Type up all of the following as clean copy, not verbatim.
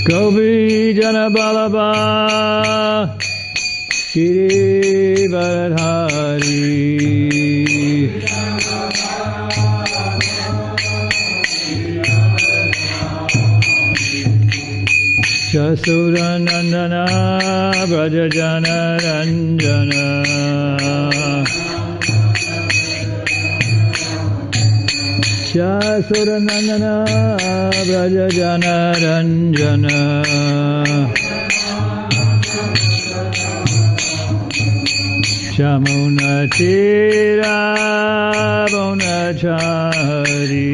Gopi Jana Balaba Giri Varadhari Jasura Nandana Brajajana Ranjana Jasura Nandana Brajajana Ranjana Shamuna Tira Bonachari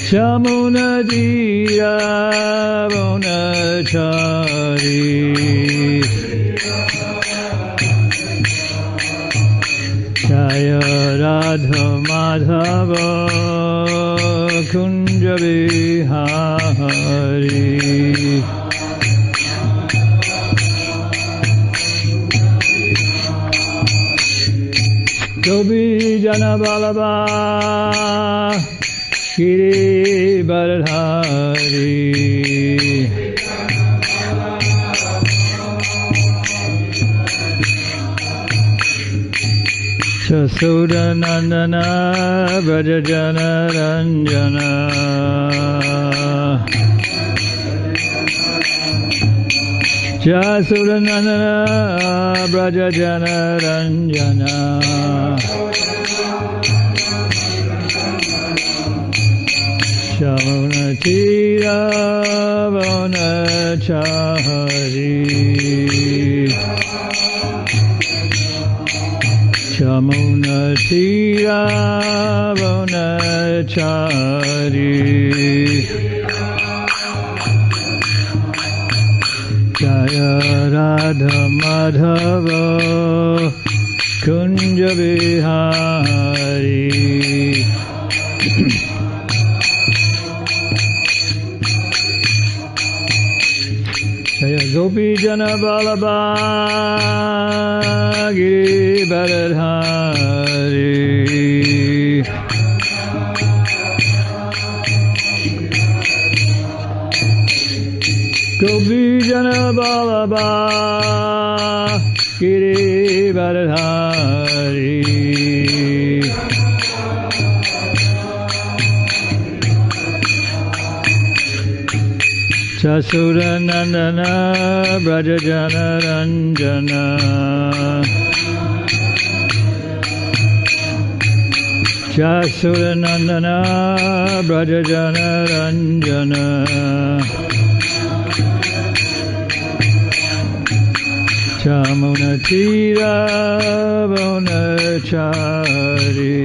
Shamuna Tira Bonachari Jaya Radha Madhava Kunja Vihari Gopi Jana Balaba Giri Varadhari Jasura Nandana Brajajana Ranjana Jasura Nandana Brajajana Ranjana Shamuna Tira Bonachari Shamuna Tira Bonachari Jaya Radha Madhava Kunja Vihari Jaya Gopi Jana Balaba Giri Varadhari Gopi Jana Balaba Giri Varadhari Jasura Nandana Brajajana Ranjana Jasura Nandana Brajajana Ranjana Shamuna Tira Bonachari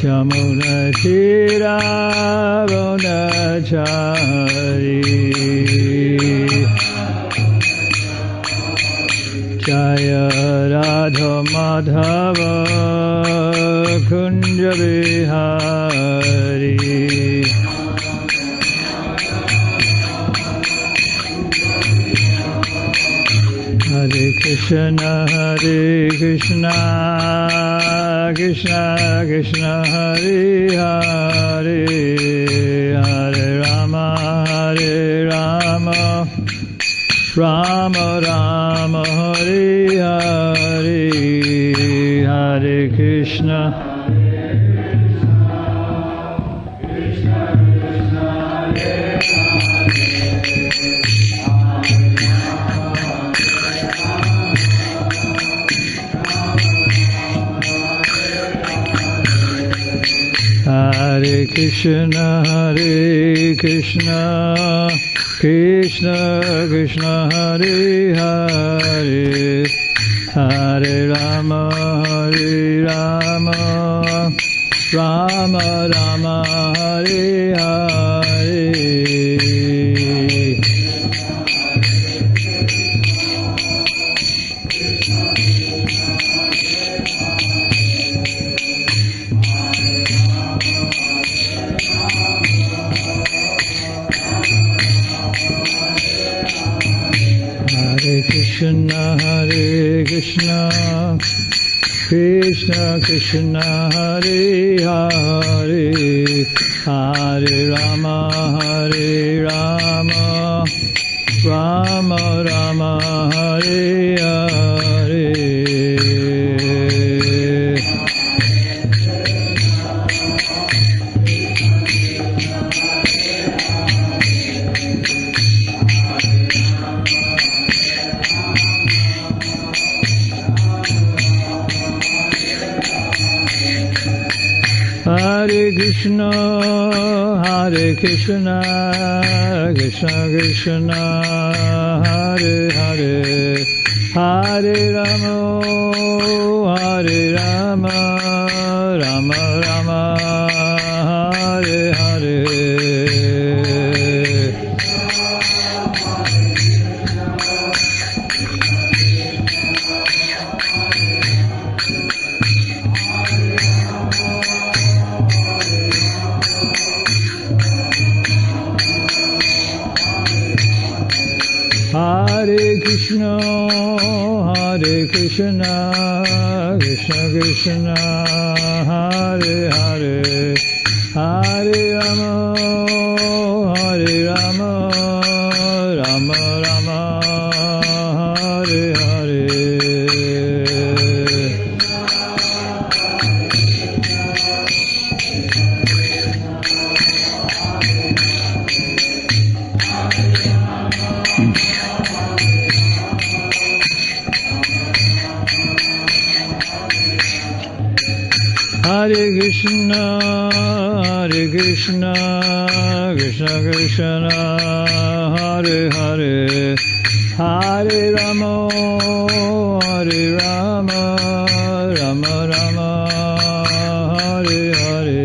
Shamuna Tira Bonachari Jaya Radha Madhava Kunja Vihari Hare Krishna Krishna Krishna Hare Hare Hare Rama Rama Rama Hare Hare Hare Krishna Hare Krishna Krishna Krishna Hare Hare Hare Rama Rama Rama Hare Hare Hare Krishna Krishna Krishna Hare Hare Hare Rama Hare Rama Rama Rama Hare Hare. Hare Krishna, Hare Krishna, Krishna Krishna, Hare Hare, Hare Rama, Hare Rama, Rama Rama, Hare Hare. Hare Krishna, Hare Krishna, Krishna Krishna, Hare Hare, Hare Rama, Hare Rama, Rama Rama, Hare Hare. Hare Krishna, Hare Krishna, Krishna Krishna, Hare Hare, Hare Rama, Hare Rama, Rama Rama, Hare Hare.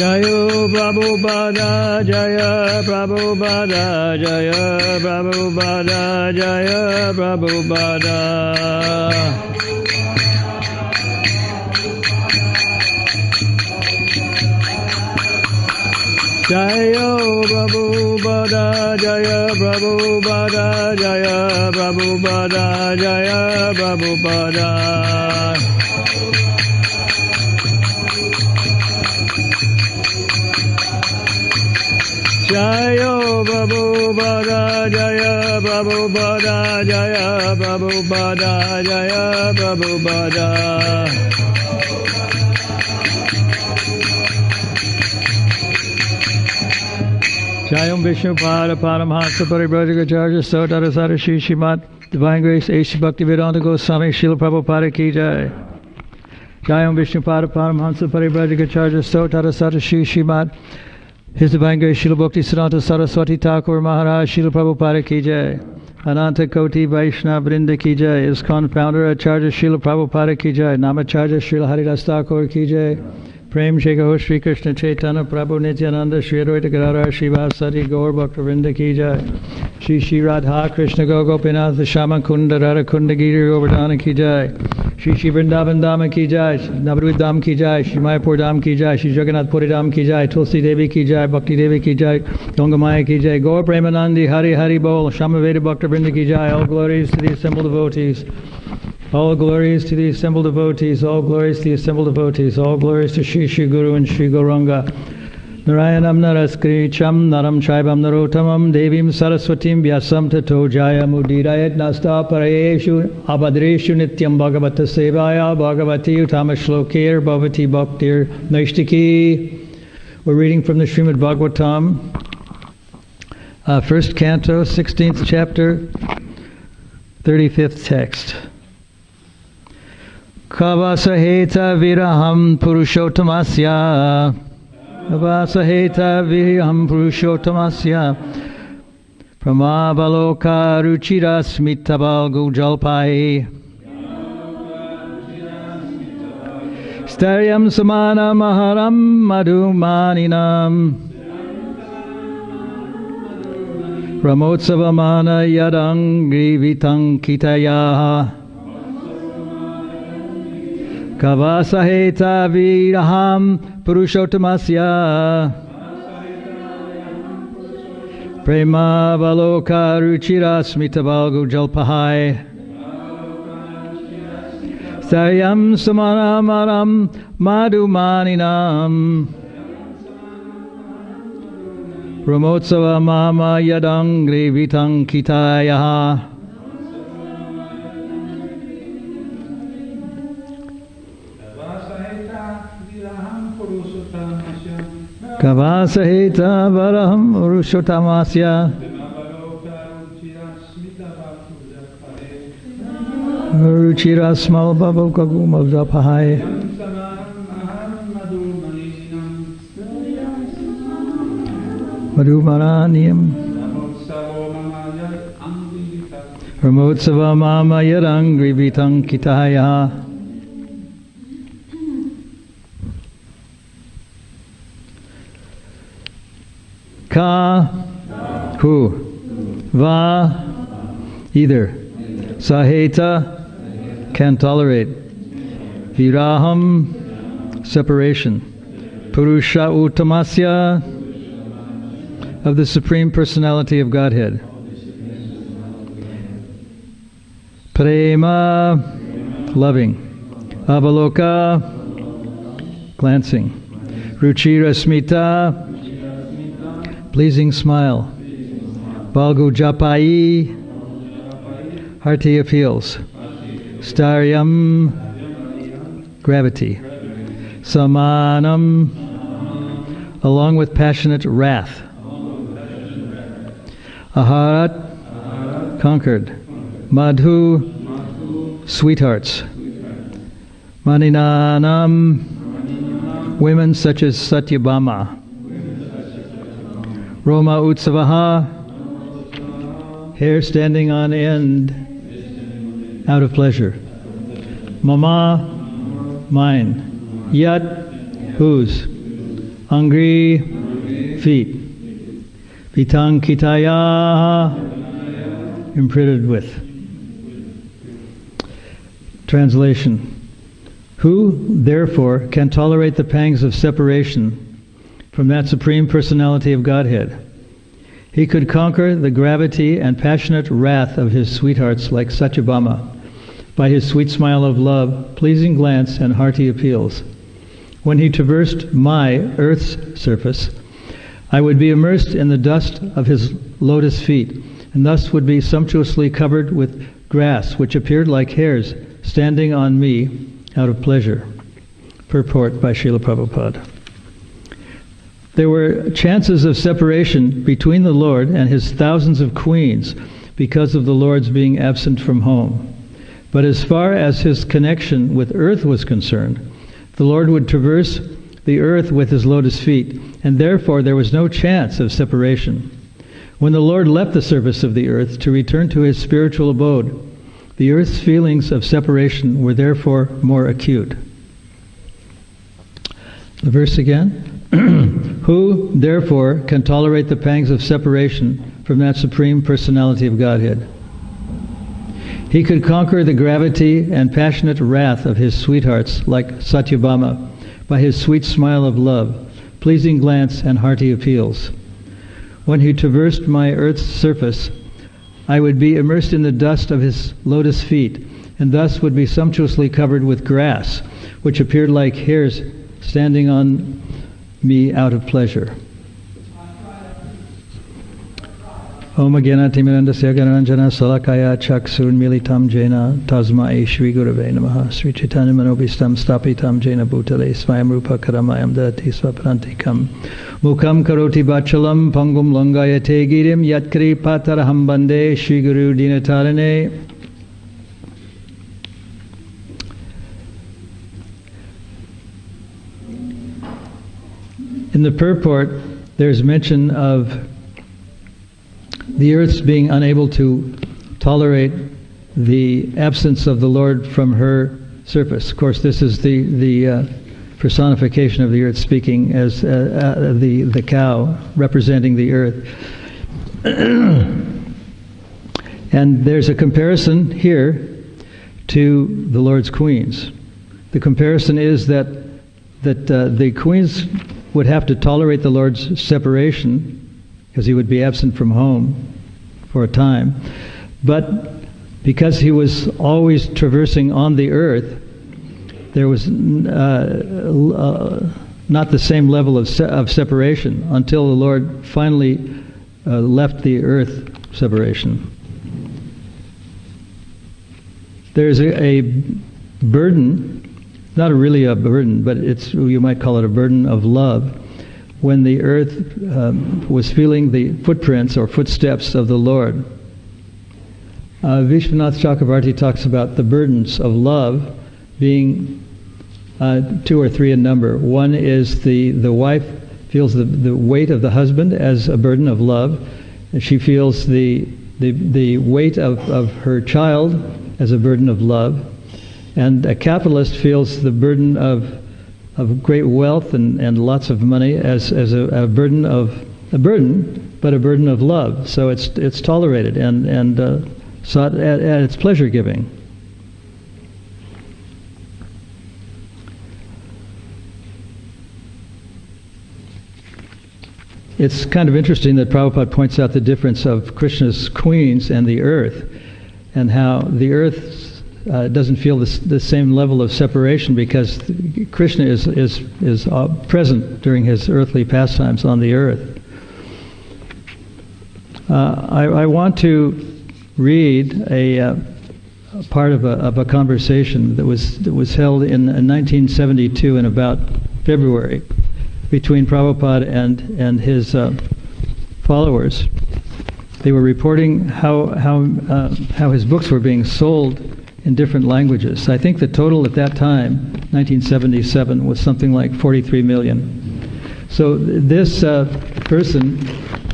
Jaya Prabhupada, Jaya Prabhupada, Jaya Prabhupada, Jaya Prabhupada. Jaya Prabhupada, Jaya Prabhupada, Jaya Prabhupada, Jaya Prabhupada. Jaya Prabhupada, Jaya Prabhupada, Jaya Prabhupada, Jaya Prabhupada. Jayam Vishnu Pada Paramhansa Paribrajagacharya Sotara Sadashi Srimad Divine Grace A.C. Bhaktivedanta Goswami Srila Prabhupada Ki Jai. Jayam Vishnu Pada Paramhansa Paribrajagacharya Sotara Sadashi Srimad His Divine Grace Srila Bhakti Siddhanta Saraswati Thakur Maharaj Srila Prabhupada Ki Jai. Ananta Koti Vaishnava Vrinda Ki Jai. ISKCON Founder Acharya Srila Prabhupada Ki Jai. Namacharya Srila Haridas Thakur Ki Jai. Prem Shekho Shri Krishna Chaitanya Prabhu Nityananda Shri Advaita Gadadhar Srivasadi Gaur Bhakta Vrinda Ki Jai. Shri Shri Radha Krishna Gopinath Shama Kunda Radha Kunda Giri Govardhana Ki Jai. Shri Shri Vrindavan Dham Ki Jai. Navadvip Dham Ki Jai. Shri Mayapur Dham Ki Jai. Shri Jagannath Puri Dham Ki Jai. Tulsi Devi Ki Jai. Bhakti Devi Ki Jai. Gangamaya Ki Jai. Gaur Premanandi Hari Hari Bol. Shama Veda Bhakta Vrinda Ki Jai. All glories to the assembled devotees. All glories to the assembled devotees, all glories to the assembled devotees, all glories to Shri Shri Guru and Shri Gauranga. Narayanam Naraskricham Naram Chaibam Narotamam Devim Saraswatim Vyasam Tato Jaya Mudirayat Nasta Parayeshu Abhadreshu Nityam Bhagavata Sevaya Bhagavati Uttamashlokir Bhavati Bhaktir Naishtiki. We're reading from the Srimad Bhagavatam, first canto, 16th chapter, 35th text. Kavasaheta viraham purushottamasya. Kavasaheta viraham purushottamasya. Pramavaloka ruchira smitabal gujalpai. Staryam samana maharam madhumaninam. Ramotsavamana yadangri vitankitaya Kavasaheta viraham purushottamasya Prema valoka ruchira smita valgu jalpahai Saryam samanamaram madhumaninam Ramotsava mama yadangri vitankitaya Kavasaheta varaham urushotamasya Ruchirasmal bhavokagumavdapahai Madhumaranyam Ramotsava mama yadangri vitankitaya Ka, who, va, either, saheta, can tolerate, viraham, separation, purusha uttamasya, of the Supreme Personality of Godhead, prema, loving, avaloka, glancing, ruchira smita, pleasing smile, Balgu japai, hearty appeals, staryam, gravity, samanam, along with passionate wrath, aharat, conquered, madhu, sweethearts, maninanam, women such as Satyabhama, Roma Utsavaha, hair standing on end, out of pleasure. Mama, mine. Yat, whose. Angri, feet. Vitankitaya, imprinted with. Translation. Who, therefore, can tolerate the pangs of separation from that Supreme Personality of Godhead? He could conquer the gravity and passionate wrath of his sweethearts like Satyabhama by his sweet smile of love, pleasing glance, and hearty appeals. When he traversed my earth's surface, I would be immersed in the dust of his lotus feet, and thus would be sumptuously covered with grass, which appeared like hairs standing on me out of pleasure. Purport by Srila Prabhupada. There were chances of separation between the Lord and his thousands of queens because of the Lord's being absent from home. But as far as his connection with earth was concerned, the Lord would traverse the earth with his lotus feet, and therefore there was no chance of separation. When the Lord left the surface of the earth to return to his spiritual abode, the earth's feelings of separation were therefore more acute. The verse again. Who, therefore, can tolerate the pangs of separation from that Supreme Personality of Godhead? He could conquer the gravity and passionate wrath of his sweethearts like Satyabhama by his sweet smile of love, pleasing glance, and hearty appeals. When he traversed my earth's surface, I would be immersed in the dust of his lotus feet, and thus would be sumptuously covered with grass, which appeared like hairs standing on me out of pleasure. Om Agyanati Mirandasya Ganaranjana Salakaya Chaksun Militam Jena Tasmai Shri Gurave Namaha Sri Chaitanya Manobhistam Stapitam Jena Bhutale Svayam Rupa Karamayam Dati Swaparantikam Mukam Karoti Bachalam Pangum Langayate Girim Yatkri Pataraham Bande Shri Guru Dinatarane. In the purport, there's mention of the earth's being unable to tolerate the absence of the Lord from her surface. Of course, this is the personification of the earth speaking as the cow representing the earth. And there's a comparison here to the Lord's queens. The comparison is that the queens would have to tolerate the Lord's separation because he would be absent from home for a time. But because he was always traversing on the earth, there was not the same level of separation until the Lord finally left the earth separation. There's a burden, not really a burden, but you might call it a burden of love, when the earth was feeling the footprints or footsteps of the Lord. Vishwanath Chakravarti talks about the burdens of love being 2 or 3 in number. One is the wife feels the weight of the husband as a burden of love. And she feels the weight of her child as a burden of love. And a capitalist feels the burden of great wealth and lots of money as a burden but a burden of love. So it's tolerated and sought at its pleasure giving. It's kind of interesting that Prabhupada points out the difference of Krishna's queens and the earth, and how the earth doesn't feel the same level of separation because Krishna is present during his earthly pastimes on the earth. I want to read a part of a conversation that was held in 1972 in about February between Prabhupada and his followers. They were reporting how his books were being sold in different languages. I think the total at that time, 1977, was something like 43 million. So this person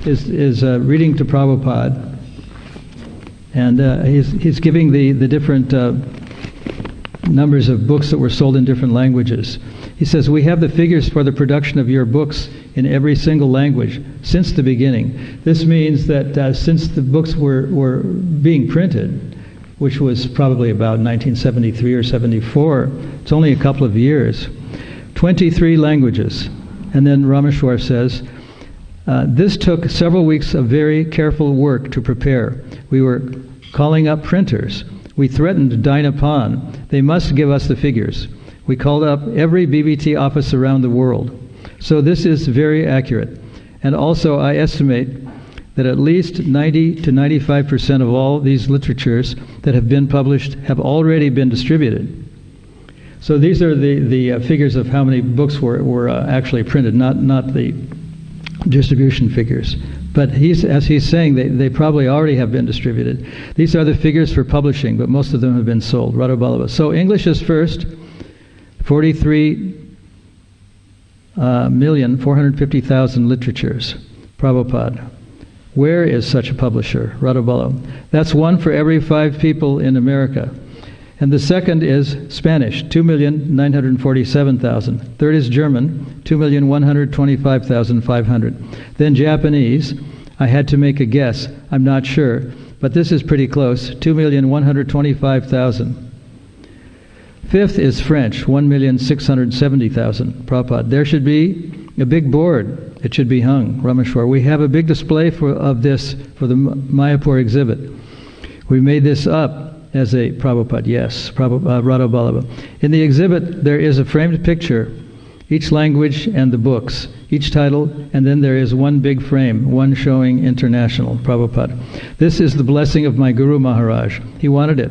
is reading to Prabhupada, and he's giving the different numbers of books that were sold in different languages. He says, "We have the figures for the production of your books in every single language since the beginning." This means that since the books were being printed, which was probably about 1973 or 74, it's only a couple of years, 23 languages. And then Rameshwar says, "This took several weeks of very careful work to prepare. We were calling up printers. We threatened Dynapon. They must give us the figures. We called up every BBT office around the world. So this is very accurate. And also I estimate that at least 90 to 95% of all these literatures that have been published have already been distributed." So these are the figures of how many books were actually printed, not the distribution figures. But as he's saying, they probably already have been distributed. These are the figures for publishing, but most of them have been sold. Radha. So English is first. 43,450,000 literatures. Prabhupada. Where is such a publisher? Radha. That's one for every 5 people in America. And the second is Spanish, 2,947,000. Third is German, 2,125,500. Then Japanese, I had to make a guess, I'm not sure, but this is pretty close, 2,125,000. Fifth is French, 1,670,000. Prabhupada. There should be a big board. It should be hung. Rameshwar. We have a big display of this for the Mayapur exhibit. We made this up as a Prabhupada. Yes, Radha Ballabha. In the exhibit, there is a framed picture, each language and the books, each title, and then there is one big frame, one showing international. Prabhupada. This is the blessing of my Guru Maharaj. He wanted it.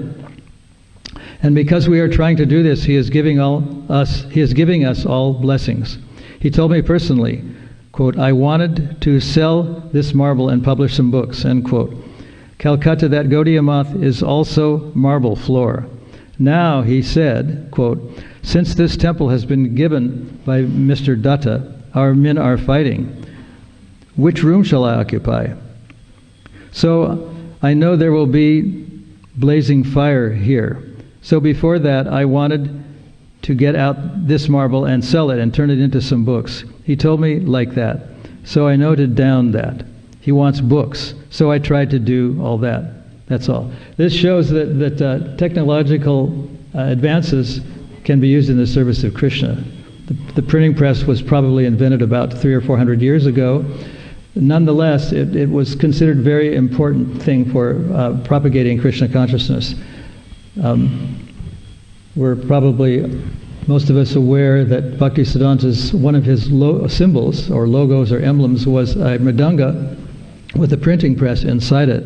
And because we are trying to do this, he is giving us all blessings. He told me personally, quote, "I wanted to sell this marble and publish some books," end quote. Calcutta, that Gaudiya Math is also marble floor. Now, he said, quote, "Since this temple has been given by Mr. Datta, our men are fighting. Which room shall I occupy?" So I know there will be blazing fire here. So before that, I wanted to get out this marble and sell it and turn it into some books. He told me like that. So I noted down that. He wants books. So I tried to do all that. That's all. This shows that technological advances can be used in the service of Krishna. The printing press was probably invented about 300 or 400 years ago. Nonetheless, it was considered a very important thing for propagating Krishna consciousness. We're probably, most of us, aware that Bhaktisiddhanta's, one of his symbols, or logos or emblems, was a mridanga with a printing press inside it.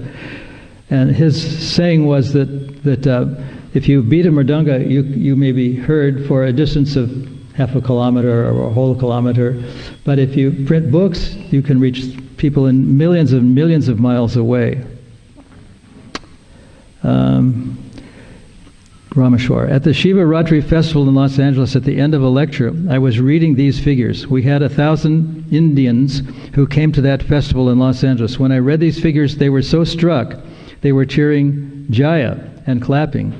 And his saying was that if you beat a mridanga, you may be heard for a distance of half a kilometer or a whole kilometer. But if you print books, you can reach people in millions and millions of miles away. Rameshwar. At the Shiva Ratri festival in Los Angeles, at the end of a lecture, I was reading these figures. We had 1,000 Indians who came to that festival in Los Angeles. When I read these figures, they were so struck. They were cheering Jaya and clapping.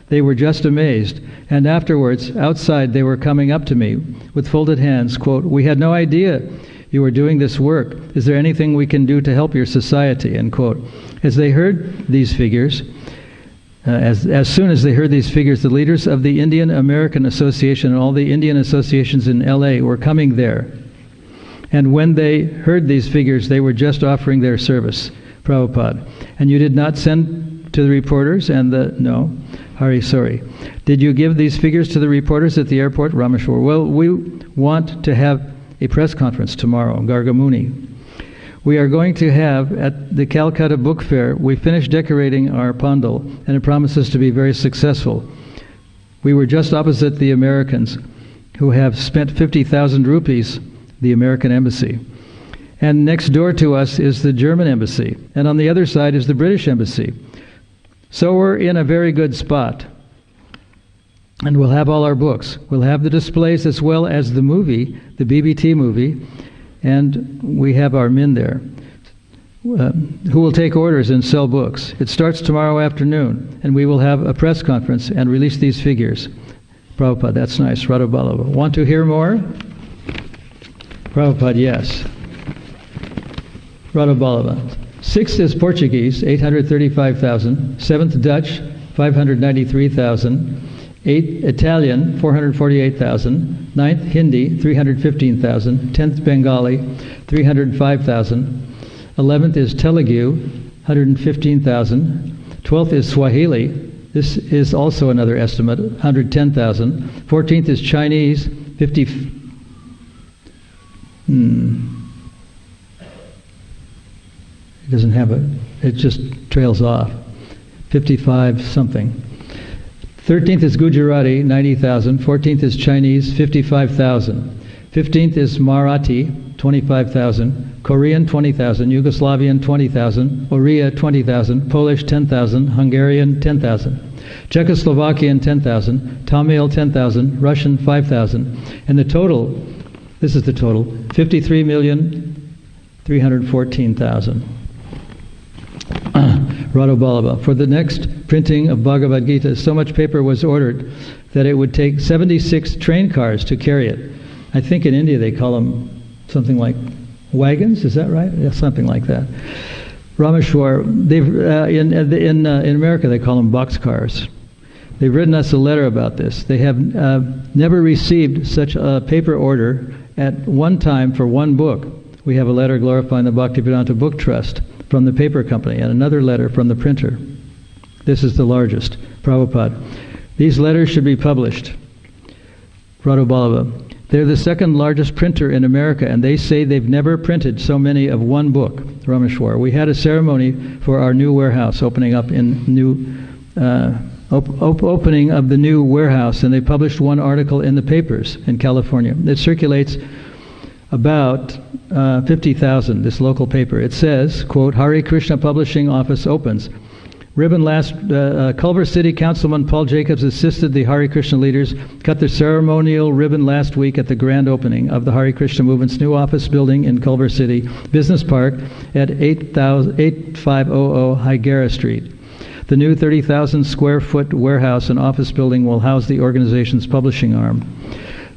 They were just amazed. And afterwards, outside, they were coming up to me with folded hands, quote, "We had no idea you were doing this work. Is there anything we can do to help your society?" End quote. As they heard these figures, as soon as they heard these figures, the leaders of the Indian American Association and all the Indian associations in LA were coming there. And when they heard these figures, they were just offering their service. Prabhupada. And you did not send to the reporters and no, Hari, sorry. Did you give these figures to the reporters at the airport? Rameshwar. Well, we want to have a press conference tomorrow, Gargamuni. We are going to have at the Calcutta Book Fair, we finished decorating our pandal, and it promises to be very successful. We were just opposite the Americans, who have spent 50,000 rupees, the American embassy. And next door to us is the German embassy, and on the other side is the British embassy. So we're in a very good spot. And we'll have all our books. We'll have the displays as well as the movie, the BBT movie, and we have our men there who will take orders and sell books. It starts tomorrow afternoon, and we will have a press conference and release these figures. Prabhupada, that's nice. Radha Ballabha. Want to hear more? Prabhupada, yes. Radha Ballabha. Sixth is Portuguese, 835,000. Seventh, Dutch, 593,000. Eighth, Italian, 448,000. Ninth, Hindi, 315,000. 10th, Bengali, 305,000. 11th is Telugu, 115,000. 12th is Swahili. This is also another estimate, 110,000. 14th is Chinese, 50. It doesn't have it just trails off. 55 something. 13th is Gujarati, 90,000. 14th is Chinese, 55,000. 15th is Marathi, 25,000. Korean, 20,000. Yugoslavian, 20,000. Oriya, 20,000. Polish, 10,000. Hungarian, 10,000. Czechoslovakian, 10,000. Tamil, 10,000. Russian, 5,000. And the total, this is the total, 53,314,000. Radha Ballabha. For the next printing of Bhagavad Gita, so much paper was ordered that it would take 76 train cars to carry it. I think in India they call them something like wagons, is that right? Yeah, something like that. Rameshwar, in America they call them boxcars. They've written us a letter about this. They have never received such a paper order at one time for one book. We have a letter glorifying the Bhaktivedanta Book Trust from the paper company, and another letter from the printer. This is the largest. Prabhupada. These letters should be published. Radha Ballabha. They're the second largest printer in America, and they say they've never printed so many of one book. Rameshwar. We had a ceremony for our new warehouse opening up in opening of the new warehouse, and they published one article in the papers in California. It circulates about 50,000, this local paper. It says, quote, Hare Krishna Publishing Office opens. Culver City Councilman Paul Jacobs assisted the Hare Krishna leaders cut the ceremonial ribbon last week at the grand opening of the Hare Krishna Movement's new office building in Culver City Business Park at 8500 Higuera Street. The new 30,000 square foot warehouse and office building will house the organization's publishing arm.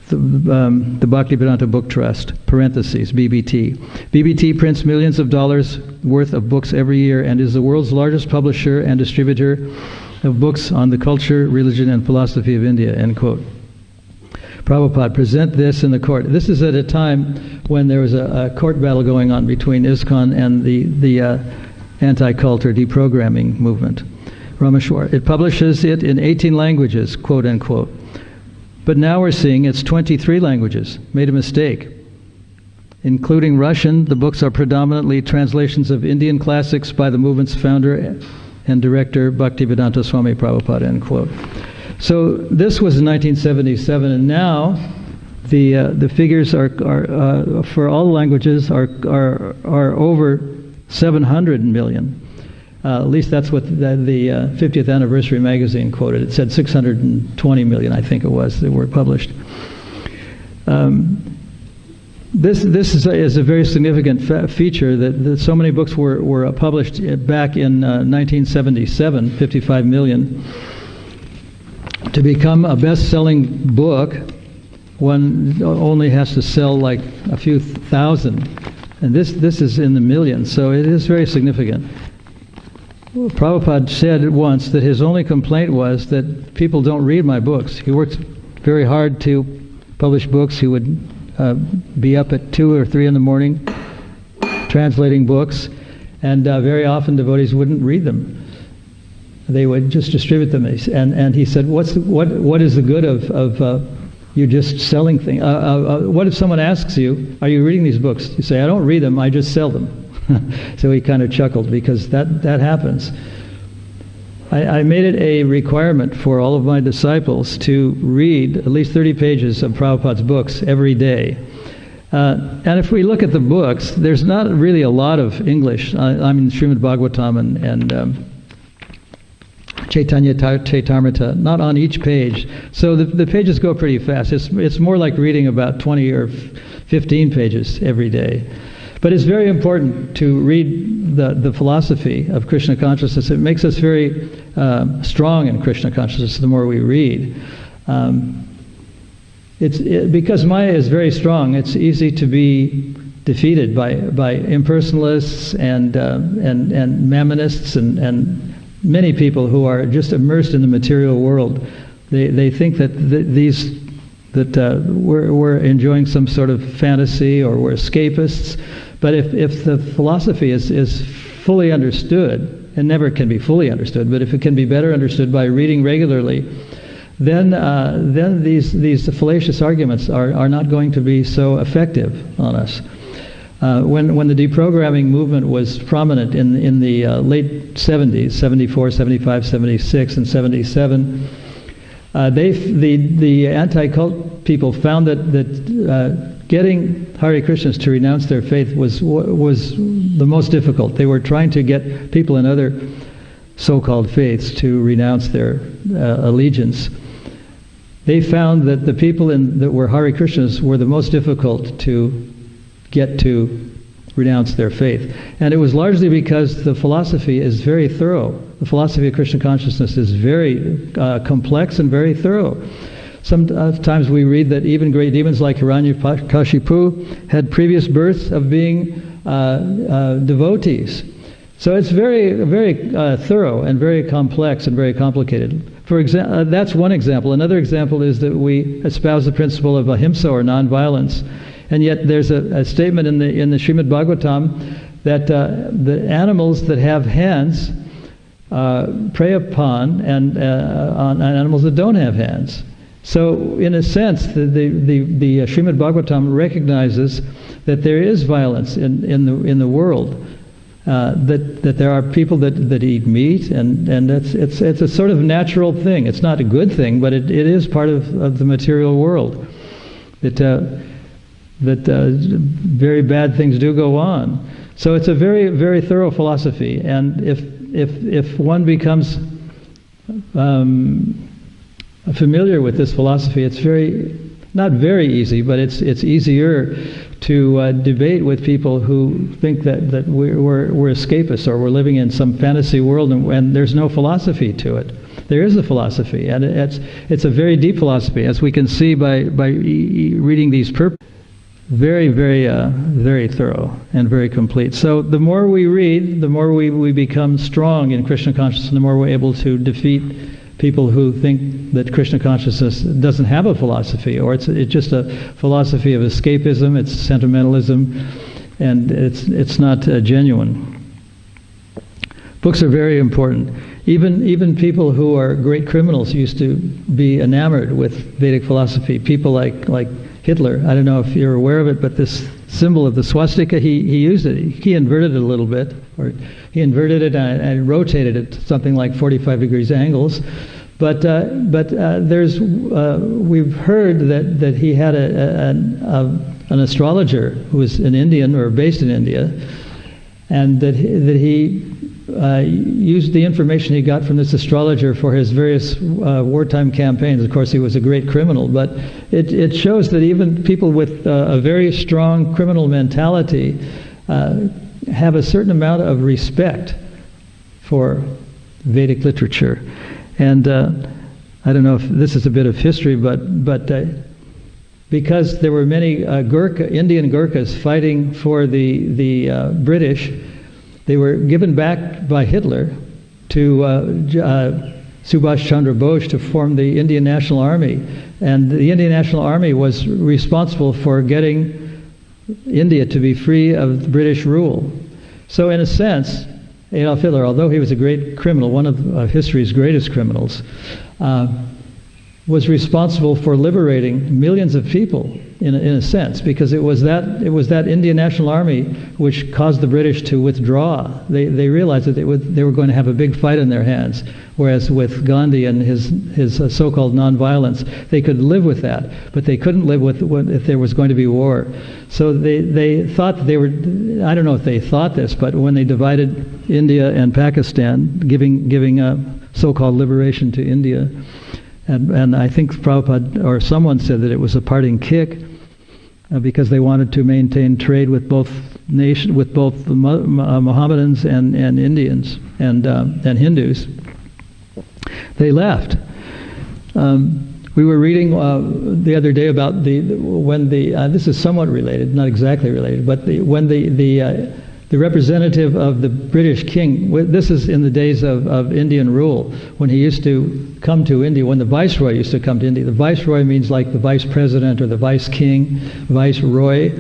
the Bhaktivedanta Book Trust, parentheses, BBT. BBT prints millions of dollars worth of books every year and is the world's largest publisher and distributor of books on the culture, religion, and philosophy of India, end quote. Prabhupada, present this in the court. This is at a time when there was a court battle going on between ISKCON and the anti-cult or deprogramming movement. Rameshwar. It publishes it in 18 languages, quote unquote. But now we're seeing it's 23 languages. Made a mistake. Including Russian, the books are predominantly translations of Indian classics by the movement's founder and director, Bhaktivedanta Swami Prabhupada, end quote. So this was in 1977, and now the figures are for all languages are over 700 million. At least that's what the 50th anniversary magazine quoted. It said 620 million, I think it was, that were published. This is a very significant feature that so many books were published back in 1977, 55 million. To become a best-selling book, one only has to sell like a few thousand, and this is in the millions, so it is very significant. Prabhupada said once that his only complaint was that people don't read my books. He worked very hard to publish books. He would be up at 2 or 3 in the morning translating books, and very often devotees wouldn't read them. They would just distribute them. And he said, what is the good of you just selling things? What if someone asks you, are you reading these books? You say, I don't read them, I just sell them. So he kind of chuckled, because that happens. I made it a requirement for all of my disciples to read at least 30 pages of Prabhupada's books every day. And if we look at the books, there's not really a lot of English. I mean, Srimad Bhagavatam and Chaitanya Chaitamrita, not on each page. So the pages go pretty fast. It's more like reading about 20 or 15 pages every day. But it's very important to read the philosophy of Krishna consciousness. It makes us very strong in Krishna consciousness the more we read. Because Maya is very strong, it's easy to be defeated by impersonalists and mammonists and many people who are just immersed in the material world. They think that we're enjoying some sort of fantasy, or we're escapists. But if the philosophy is fully understood, and never can be fully understood, but if it can be better understood by reading regularly, then these fallacious arguments are not going to be so effective on us. When the deprogramming movement was prominent in the late 70s, 74, 75, 76, and 77, the anti-cult people found that getting Hare Krishnas to renounce their faith was the most difficult. They were trying to get people in other so-called faiths to renounce their allegiance. They found that the people that were Hare Krishnas were the most difficult to get to renounce their faith. And it was largely because the philosophy is very thorough. The philosophy of Krishna consciousness is very complex and very thorough. Sometimes we read that even great demons like Hiranyakashipu had previous births of being devotees. So it's very, very thorough and very complex and very complicated. For example, that's one example. Another example is that we espouse the principle of ahimsa, or nonviolence, and yet there's a statement in the Srimad Bhagavatam that the animals that have hands prey upon and on animals that don't have hands. So, in a sense, the Srimad Bhagavatam recognizes that there is violence in the world. That there are people that eat meat, and it's a sort of natural thing. It's not a good thing, but it is part of the material world. That very bad things do go on. So it's a very, very thorough philosophy, and if one becomes familiar with this philosophy, it's not very easy, but it's easier to debate with people who think that we're escapists, or we're living in some fantasy world, and there's no philosophy to it. there is a philosophy, and it's a very deep philosophy, as we can see by reading these purposes. Very, very thorough and very complete. So the more we read, the more we become strong in Krishna consciousness, and the more we're able to defeat people who think that Krishna consciousness doesn't have a philosophy, or it's just a philosophy of escapism, it's sentimentalism, and it's not genuine. Books are very important. Even people who are great criminals used to be enamored with Vedic philosophy. People like Hitler. I don't know if you're aware of it, but this symbol of the swastika, he used it. He inverted it a little bit, or he inverted it and rotated it to something like 45 degrees angles. But we've heard that he had an astrologer who was an Indian or based in India, and that he used the information he got from this astrologer for his various wartime campaigns. Of course, he was a great criminal, but it shows that even people with a very strong criminal mentality have a certain amount of respect for Vedic literature. And I don't know if this is a bit of history, but because there were many Indian Gurkhas fighting for the British, they were given back by Hitler to Subhash Chandra Bose to form the Indian National Army. And the Indian National Army was responsible for getting India to be free of British rule. So in a sense, Adolf Hitler, although he was a great criminal, one of history's greatest criminals, was responsible for liberating millions of people in a sense, because it was that Indian National Army which caused the British to withdraw. They realized that they were going to have a big fight in their hands, whereas with Gandhi and his so-called nonviolence, they could live with that, but they couldn't live with if there was going to be war. So they thought they were, I don't know if they thought this, but when they divided India and Pakistan, giving so-called liberation to India, and I think Prabhupada or someone said that it was a parting kick because they wanted to maintain trade with both the Mohammedans and Indians and Hindus. They left. We were reading the other day about this is somewhat related, not exactly related, but when the representative of the British king, this is in the days of Indian rule, when he used to come to India, when the viceroy used to come to India. The viceroy means like the vice president or the vice king, viceroy.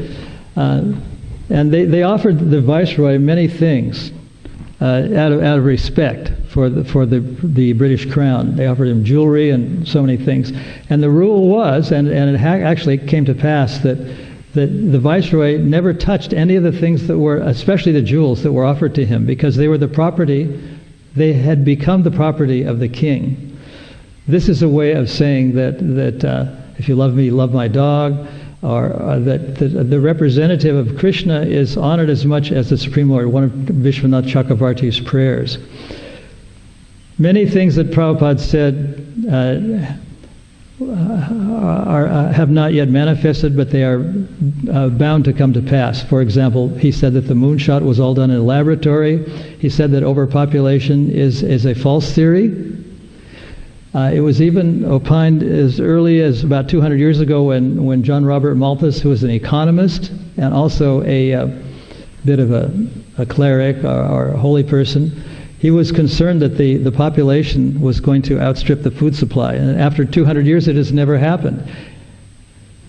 And they offered the viceroy many things out of respect for the British crown. They offered him jewelry and so many things. And the rule was, and it actually came to pass, that the viceroy never touched any of the things that were, especially the jewels that were offered to him, because they were the property, they had become the property of the king. This is a way of saying that if you love me, love my dog, or that the representative of Krishna is honored as much as the Supreme Lord, one of Vishwanath Chakravarti's prayers. Many things that Prabhupada said have not yet manifested, but they are bound to come to pass. For example, he said that the moonshot was all done in a laboratory. He said that overpopulation is a false theory. It was even opined as early as about 200 years ago when John Robert Malthus, who was an economist and also a bit of a cleric or a holy person, he was concerned that the population was going to outstrip the food supply. And after 200 years, it has never happened.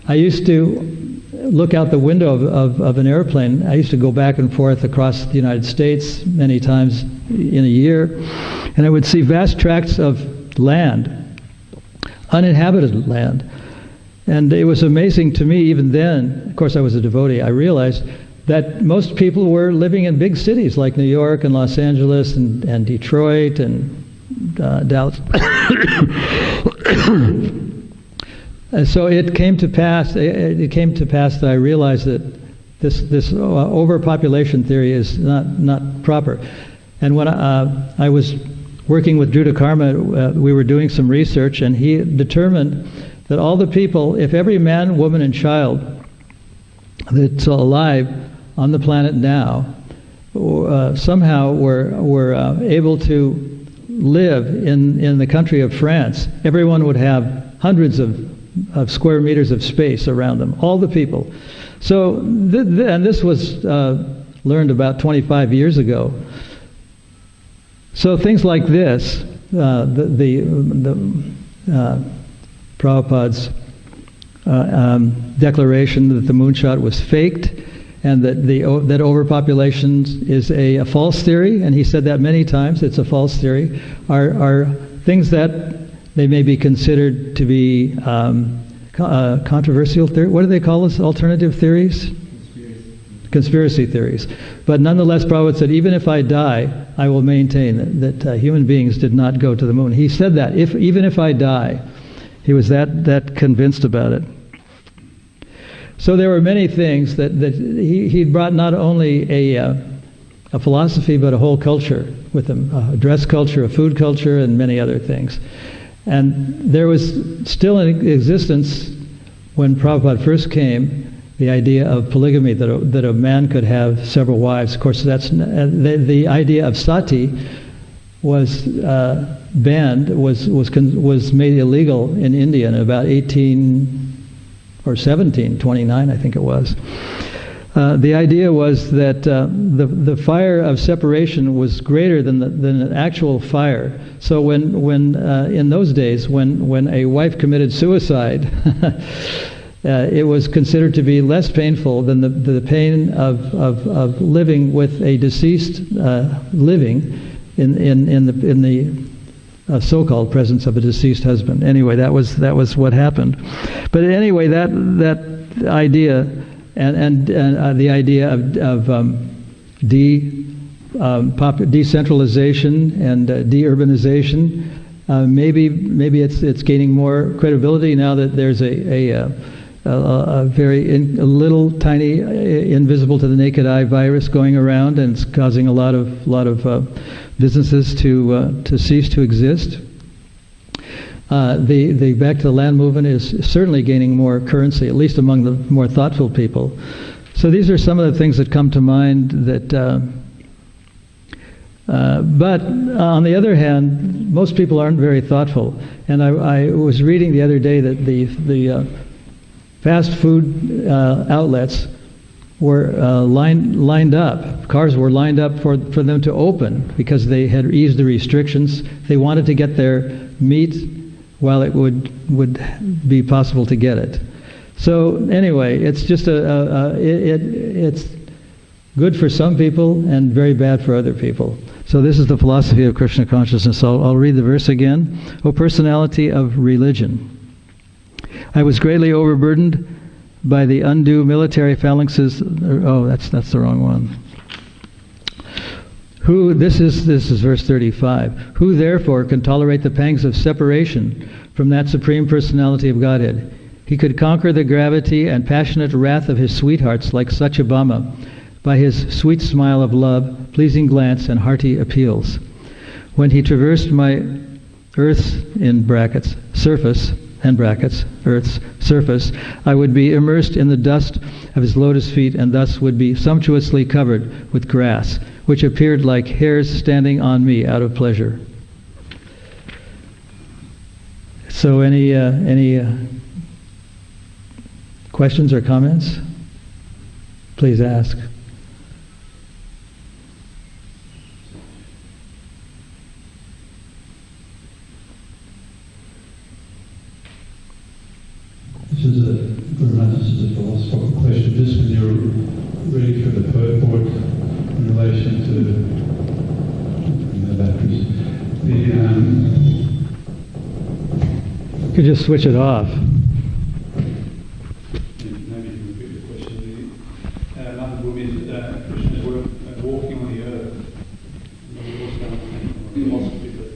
I used to look out the window of an airplane. I used to go back and forth across the United States many times in a year, and I would see vast tracts of land, uninhabited land. And it was amazing to me even then, of course I was a devotee, I realized that most people were living in big cities like New York and Los Angeles and Detroit and Dallas. And so it came to pass that I realized that this overpopulation theory is not proper. And when I was working with Dhruta Karma, we were doing some research, and he determined that all the people, if every man, woman, and child that's alive on the planet now somehow were able to live in the country of France, everyone would have hundreds of square meters of space around them, all the people. So, and this was learned about 25 years ago. So things like this, Prabhupada's declaration that the moonshot was faked, and that overpopulation is a false theory, and he said that many times, it's a false theory, are things that they may be considered to be controversial theory. What do they call this? Alternative theories? Conspiracy theories. But nonetheless, Prabhupada said, even if I die, I will maintain that human beings did not go to the moon. He said that, even if I die. He was that convinced about it. So there were many things that he brought, not only a philosophy, but a whole culture with him, a dress culture, a food culture, and many other things. And there was still in existence, when Prabhupada first came, the idea of polygamy, that a man could have several wives. Of course, that's the idea of sati was banned, was made illegal in India in about 1729, I think it was. The idea was that the fire of separation was greater than an actual fire. So when in those days, when a wife committed suicide, it was considered to be less painful than the pain of living with a deceased living in the so-called presence of a deceased husband. Anyway, that was what happened. But anyway, that idea and the idea of decentralization and deurbanization, maybe it's gaining more credibility now that there's a little tiny, invisible to the naked eye virus going around, and it's causing a lot of businesses to cease to exist. The Back to the Land movement is certainly gaining more currency, at least among the more thoughtful people. So these are some of the things that come to mind. But on the other hand, most people aren't very thoughtful. And I was reading the other day that the fast food outlets were lined up. Cars were lined up for them to open because they had eased the restrictions. They wanted to get their meat while it would be possible to get it. So anyway, it's just it's good for some people and very bad for other people. So this is the philosophy of Krishna consciousness. I'll read the verse again. O personality of religion, I was greatly overburdened by the undue military phalanxes. Oh, that's the wrong one. This is verse 35. Who therefore can tolerate the pangs of separation from that Supreme Personality of Godhead? He could conquer the gravity and passionate wrath of his sweethearts like Satyabhama by his sweet smile of love, pleasing glance, and hearty appeals. When he traversed my earth's, in brackets, surface, and brackets, earth's surface, I would be immersed in the dust of his lotus feet, and thus would be sumptuously covered with grass, which appeared like hairs standing on me out of pleasure. So any questions or comments? Please ask. This is a philosophical question. Just when you're reading through the purport in relation to the batteries, You could just switch it off. maybe you can repeat the question. Another book is Krishna's walking on the earth. Philosophy that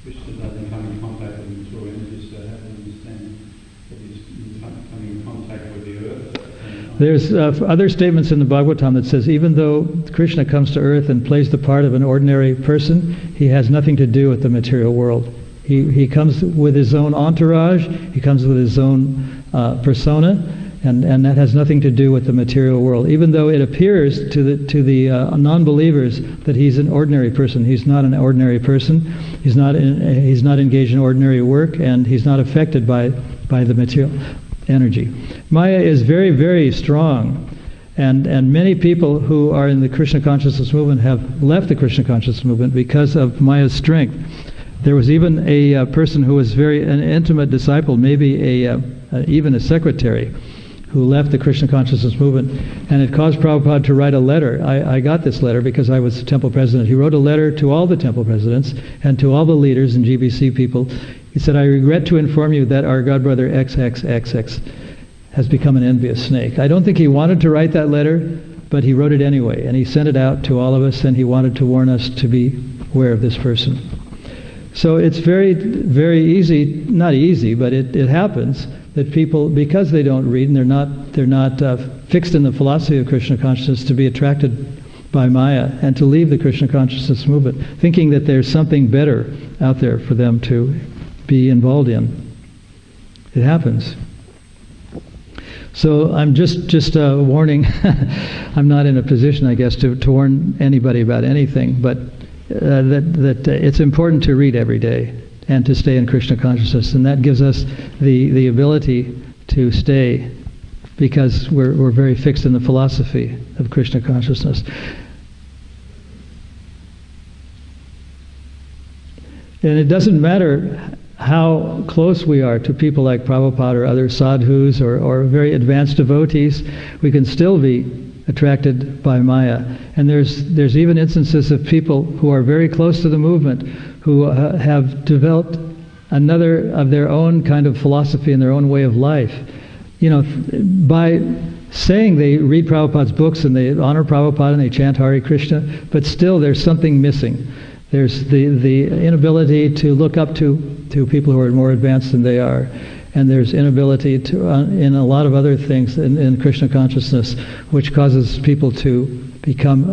Krishna doesn't come in contact with him through energy, so how do you understand that he's coming in contact with the earth? There's other statements in the Bhagavatam that says even though Krishna comes to earth and plays the part of an ordinary person, he has nothing to do with the material world. He comes with his own entourage, he comes with his own persona, And that has nothing to do with the material world. Even though it appears to the non-believers that he's an ordinary person, he's not an ordinary person. He's not engaged in ordinary work, and he's not affected by the material energy. Maya is very, very strong, and many people who are in the Krishna consciousness movement have left the Krishna consciousness movement because of Maya's strength. There was even a person who was an intimate disciple, maybe even a secretary, who left the Krishna consciousness movement, and it caused Prabhupada to write a letter. I got this letter because I was temple president. He wrote a letter to all the temple presidents and to all the leaders and GBC people. He said, "I regret to inform you that our godbrother XXXX has become an envious snake." I don't think he wanted to write that letter, but he wrote it anyway, and he sent it out to all of us, and he wanted to warn us to be aware of this person. So it's very, very easy, not easy, but it happens that people, because they don't read and they're not fixed in the philosophy of Krishna consciousness, to be attracted by Maya and to leave the Krishna consciousness movement, thinking that there's something better out there for them to be involved in. It happens. So I'm just warning. I'm not in a position, I guess, to warn anybody about anything, but that it's important to read every day and to stay in Krishna consciousness, and that gives us the ability to stay, because we're very fixed in the philosophy of Krishna consciousness. And it doesn't matter how close we are to people like Prabhupada or other sadhus or very advanced devotees, we can still be attracted by Maya. And there's even instances of people who are very close to the movement who have developed another of their own kind of philosophy and their own way of life. You know, by saying they read Prabhupada's books and they honor Prabhupada and they chant Hare Krishna, but still there's something missing. There's the inability to look up to people who are more advanced than they are. And there's inability to, in a lot of other things in Krishna consciousness, which causes people to become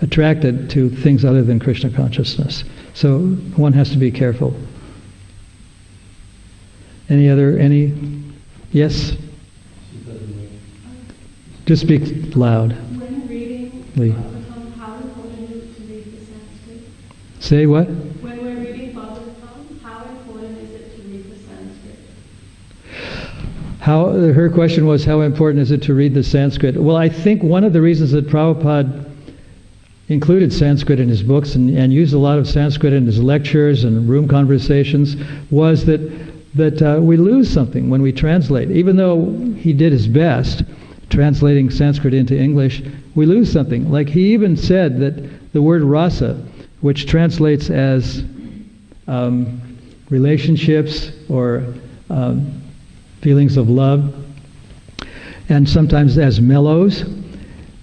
attracted to things other than Krishna consciousness. So one has to be careful. Any? Yes? Just speak loud. When reading Lee. Bhagavatam, how important is it to read the Sanskrit? Say what? When we're reading Bhagavatam, how important is it to read the Sanskrit? Her question was, how important is it to read the Sanskrit? Well, I think one of the reasons that Prabhupada included Sanskrit in his books and used a lot of Sanskrit in his lectures and room conversations was that we lose something when we translate. Even though he did his best translating Sanskrit into English, we lose something. Like he even said that the word rasa, which translates as relationships or feelings of love, and sometimes as mellows.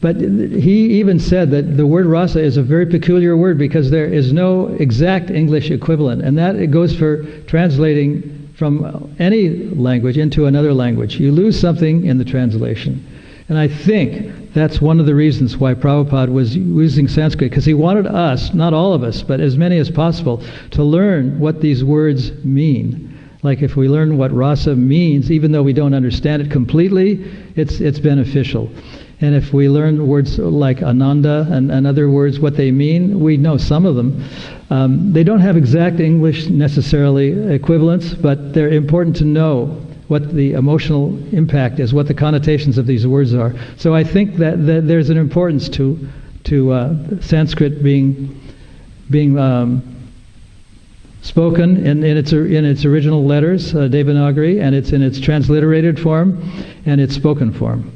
But he even said that the word rasa is a very peculiar word because there is no exact English equivalent, and that it goes for translating from any language into another language. You lose something in the translation. And I think that's one of the reasons why Prabhupada was using Sanskrit, because he wanted us, not all of us, but as many as possible, to learn what these words mean. Like if we learn what rasa means, even though we don't understand it completely, it's beneficial. And if we learn words like ananda and other words, what they mean, we know some of them. They don't have exact English necessarily equivalents, but they're important to know what the emotional impact is, what the connotations of these words are. So I think that there's an importance to Sanskrit being spoken in its original letters, Devanagari, and it's in its transliterated form and its spoken form.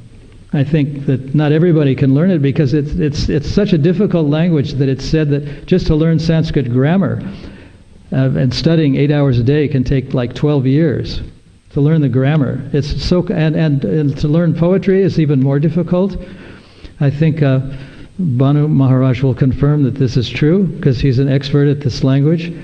I think that not everybody can learn it because it's such a difficult language that it's said that just to learn Sanskrit grammar and studying 8 hours a day can take like 12 years to learn the grammar. It's so and to learn poetry is even more difficult. I think Bhanu Maharaj will confirm that this is true because he's an expert at this language.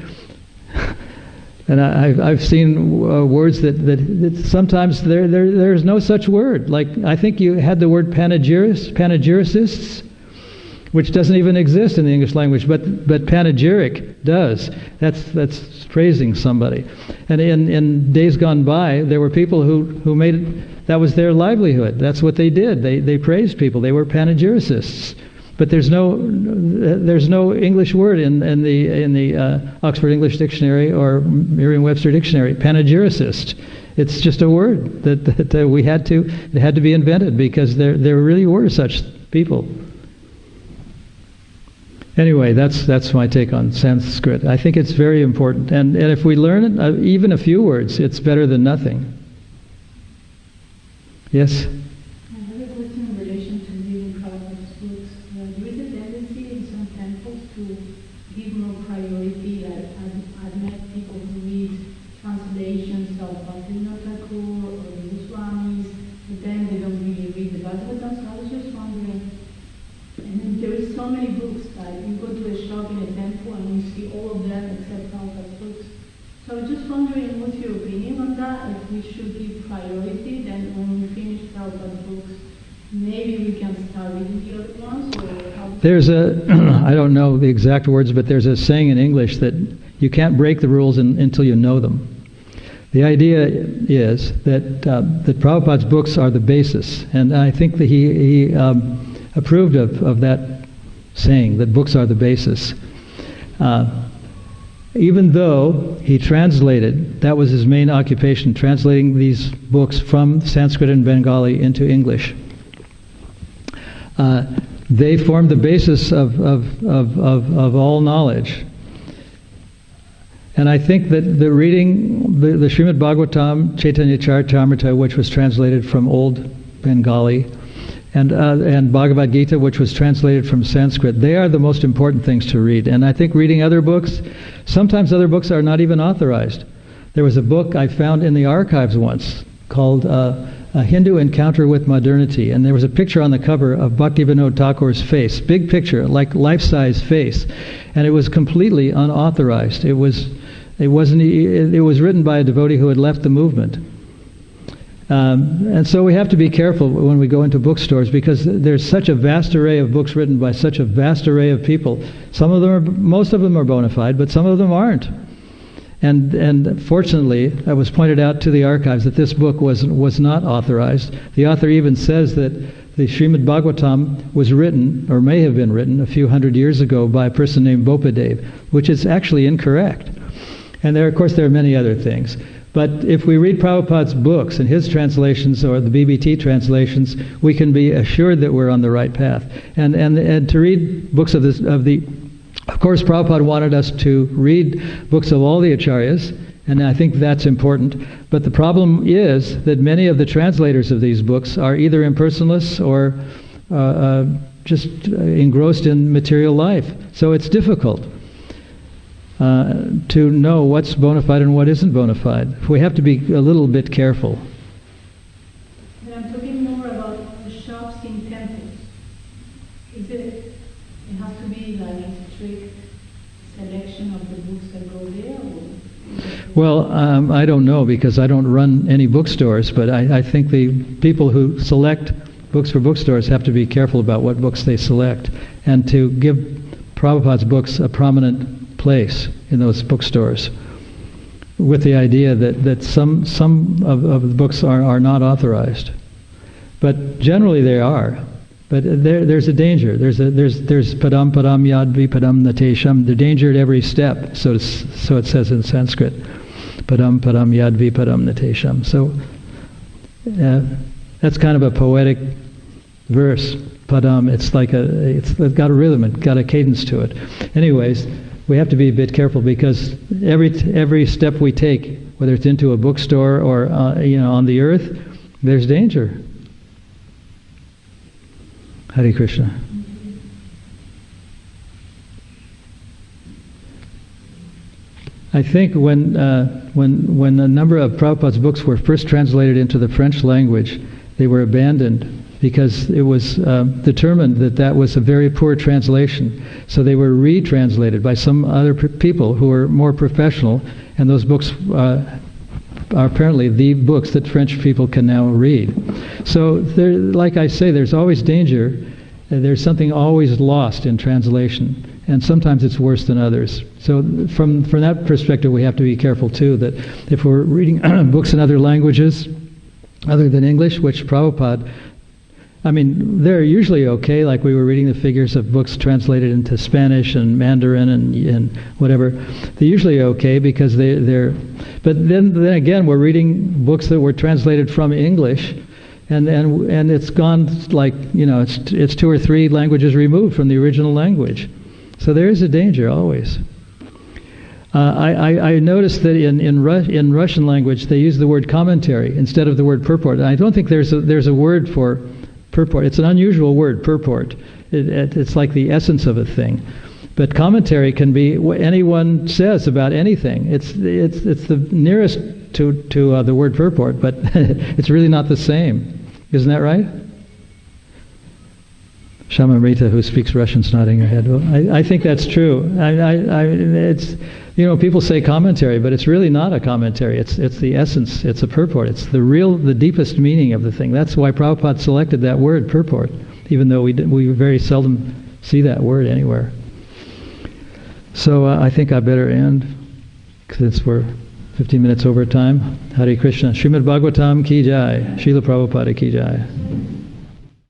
And I've seen words that sometimes there's no such word. Like I think you had the word panegyricists, which doesn't even exist in the English language, but panegyric does. That's praising somebody. And in days gone by, there were people who made it, that was their livelihood. That's what they did. They praised people. They were panegyricists. But there's no English word in the Oxford English Dictionary or Merriam-Webster Dictionary. Panegyricist. It's just a word that it had to be invented because there really were such people. Anyway, that's my take on Sanskrit. I think it's very important, and if we learn it, even a few words, it's better than nothing. Yes. I have a question in relation to reading Prabhupada's books. There is a tendency in some temples to give more priority. I've met people who read translations of Bhaktivinoda Thakur or the Goswamis, but then they don't really read the Bhagavatam. So I was just wondering, and then there is so many books, like you go to a shop in a temple and you see all of them except Prabhupada's books. So I was just wondering, what's your opinion on that? If we should give priority, then when we finish Prabhupada's books, maybe we can start reading the other ones? Or how? There's I don't know the exact words, but there's a saying in English that you can't break the rules until you know them. The idea is that Prabhupada's books are the basis, and I think that he approved of that saying, that books are the basis. Even though he translated, that was his main occupation, translating these books from Sanskrit and Bengali into English. They formed the basis of all knowledge. And I think that the reading, the Srimad Bhagavatam, Chaitanya Charitamrita, which was translated from Old Bengali, and Bhagavad Gita, which was translated from Sanskrit, they are the most important things to read. And I think reading other books, sometimes other books are not even authorized. There was a book I found in the archives once called A Hindu Encounter with Modernity, and there was a picture on the cover of Bhaktivinoda Thakur's face, big picture, like life-size face, and it was completely unauthorized. It was written by a devotee who had left the movement. And so we have to be careful when we go into bookstores, because there's such a vast array of books written by such a vast array of people. Most of them are bona fide, but some of them aren't. And fortunately, it was pointed out to the archives that this book was not authorized. The author even says that the Srimad Bhagavatam was written, or may have been written, a few hundred years ago by a person named Bopadev, which is actually incorrect. And of course, there are many other things. But if we read Prabhupada's books and his translations or the BBT translations, we can be assured that we're on the right path. And to read books of course, Prabhupada wanted us to read books of all the acharyas, and I think that's important. But the problem is that many of the translators of these books are either impersonalists or just engrossed in material life. So it's difficult to know what's bona fide and what isn't bona fide. We have to be a little bit careful. But I'm talking more about the shops in temples. It has to be like a strict selection of the books that go there? Well, I don't know, because I don't run any bookstores, but I think the people who select books for bookstores have to be careful about what books they select, and to give Prabhupada's books a prominent place in those bookstores, with the idea that some of the books are not authorized, but generally they are. But there's a danger. There's padam yad vipadam natesham. The danger at every step. So it says in Sanskrit, padam yad vipadam natesham. So that's kind of a poetic verse. Padam. It's got a rhythm. It's got a cadence to it. Anyways, we have to be a bit careful, because every step we take, whether it's into a bookstore or on the earth, there's danger. Hare Krishna. I think when a number of Prabhupada's books were first translated into the French language, they were abandoned because it was determined that was a very poor translation. So they were retranslated by some other people who were more professional, and those books are apparently the books that French people can now read. So, like I say, there's always danger there's something always lost in translation, and sometimes it's worse than others. So from that perspective, we have to be careful too, that if we're reading books in other languages other than English, which Prabhupada, I mean, they're usually okay, like we were reading the figures of books translated into Spanish and Mandarin and whatever. They're usually okay because they're but then again, we're reading books that were translated from English, and it's gone like, it's 2 or 3 languages removed from the original language. So there is a danger always. I noticed that in Russian language they use the word commentary instead of the word purport. And I don't think there's a word for purport. It's an unusual word, purport. It's like the essence of a thing. But commentary can be what anyone says about anything. It's the nearest to the word purport, but it's really not the same. Isn't that right? Shamamrita, who speaks Russian, is nodding her head. Well, I think that's true. It's, people say commentary, but it's really not a commentary. It's the essence. It's a purport. It's the deepest meaning of the thing. That's why Prabhupada selected that word, purport, even though we very seldom see that word anywhere. So I think I better end, since we're 15 minutes over time. Hare Krishna. Srimad Bhagavatam ki jai. Srila Prabhupada ki jai.